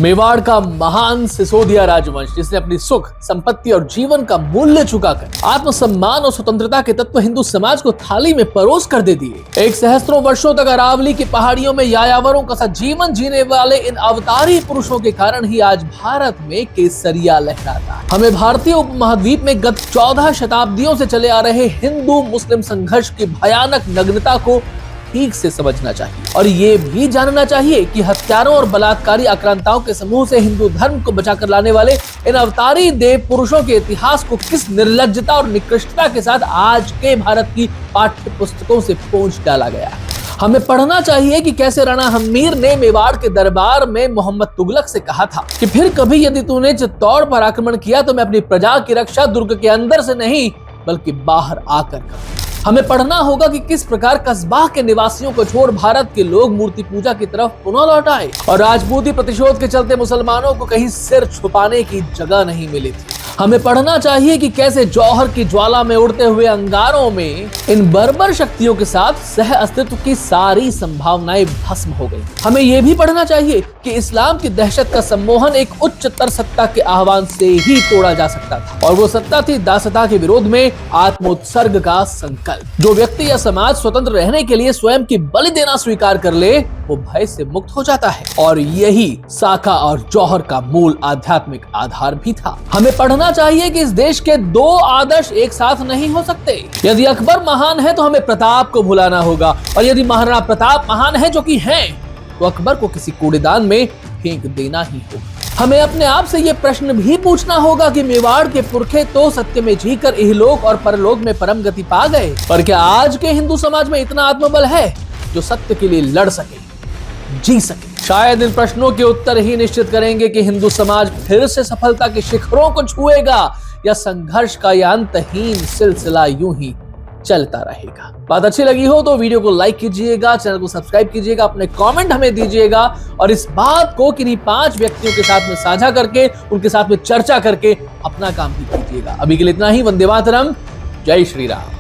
मेवाड़ का महान सिसोदिया राजवंश, जिसने अपनी सुख, संपत्ति और जीवन का मूल्य चुकाकर आत्मसम्मान और स्वतंत्रता के तत्व हिंदू समाज को थाली में परोस कर दे दिए। एक सहस्त्रों वर्षों तक अरावली की पहाड़ियों में यायावरों का सा जीवन जीने वाले इन अवतारी पुरुषों के कारण ही आज भारत में केसरिया लहराता है। हमें भारतीय उपमहाद्वीप में गत 14 शताब्दियों से चले आ रहे हिंदू मुस्लिम संघर्ष की भयानक नग्नता को ठीक से समझना चाहिए और ये भी जानना चाहिए कि हत्यारों और बलात्कारी आक्रांताओं के समूह से हिंदू धर्म को बचाकर लाने वाले इन अवतारी देव पुरुषों के इतिहास को किस निर्लज्जता और निकृष्टता के साथ आज के भारत की पाठ्य पुस्तकों से पोंछ डाला गया है। हमें पढ़ना चाहिए कि कैसे राणा हम्मीर ने मेवाड़ के दरबार में मोहम्मद तुगलक से कहा था कि फिर कभी यदि तूने चित्तौड़ पर आक्रमण किया तो मैं अपनी प्रजा की रक्षा दुर्ग के अंदर से नहीं बल्कि बाहर आकर करूंगा। हमें पढ़ना होगा कि किस प्रकार कस्बा के निवासियों को छोड़ भारत के लोग मूर्ति पूजा की तरफ पुनः लौट आए और राजपूती प्रतिशोध के चलते मुसलमानों को कहीं सिर छुपाने की जगह नहीं मिली थी। हमें पढ़ना चाहिए कि कैसे जौहर की ज्वाला में उड़ते हुए अंगारों में इन बर्बर शक्तियों के साथ सह अस्तित्व की सारी संभावनाएं भस्म हो गई। हमें यह भी पढ़ना चाहिए कि इस्लाम की दहशत का सम्मोहन एक उच्चतर सत्ता के आह्वान से ही तोड़ा जा सकता था और वो सत्ता थी दासता के विरोध में आत्मोत्सर्ग का संकल्प। जो व्यक्ति या समाज स्वतंत्र रहने के लिए स्वयं की बलि देना स्वीकार कर ले वो भय से मुक्त हो जाता है और यही साका और जौहर का मूल आध्यात्मिक आधार भी था। हमें पढ़ना चाहिए कि इस देश के दो आदर्श एक साथ नहीं हो सकते। यदि अकबर महान है तो हमें प्रताप को भुलाना होगा और यदि महाराणा प्रताप महान है जो कि हैं, तो अकबर को किसी कूड़ेदान में फेंक देना ही होगा। हमें अपने आप से ये प्रश्न भी पूछना होगा कि मेवाड़ के पुरखे तो सत्य में जीकर इहलोक और परलोक में परम गति पा गए, पर क्या आज के हिंदू समाज में इतना आत्मबल है जो सत्य के लिए लड़ सके, जी सके? शायद इन प्रश्नों के उत्तर ही निश्चित करेंगे कि हिंदू समाज फिर से सफलता के शिखरों को छुएगा या संघर्ष का यह अंतहीन सिलसिला यूं ही चलता रहेगा। बात अच्छी लगी हो तो वीडियो को लाइक कीजिएगा, चैनल को सब्सक्राइब कीजिएगा, अपने कमेंट हमें दीजिएगा और इस बात को किन्हीं 5 व्यक्तियों के साथ में साझा करके उनके साथ में चर्चा करके अपना काम भी कीजिएगा। अभी के लिए इतना ही। वंदे मातरम, जय श्री राम।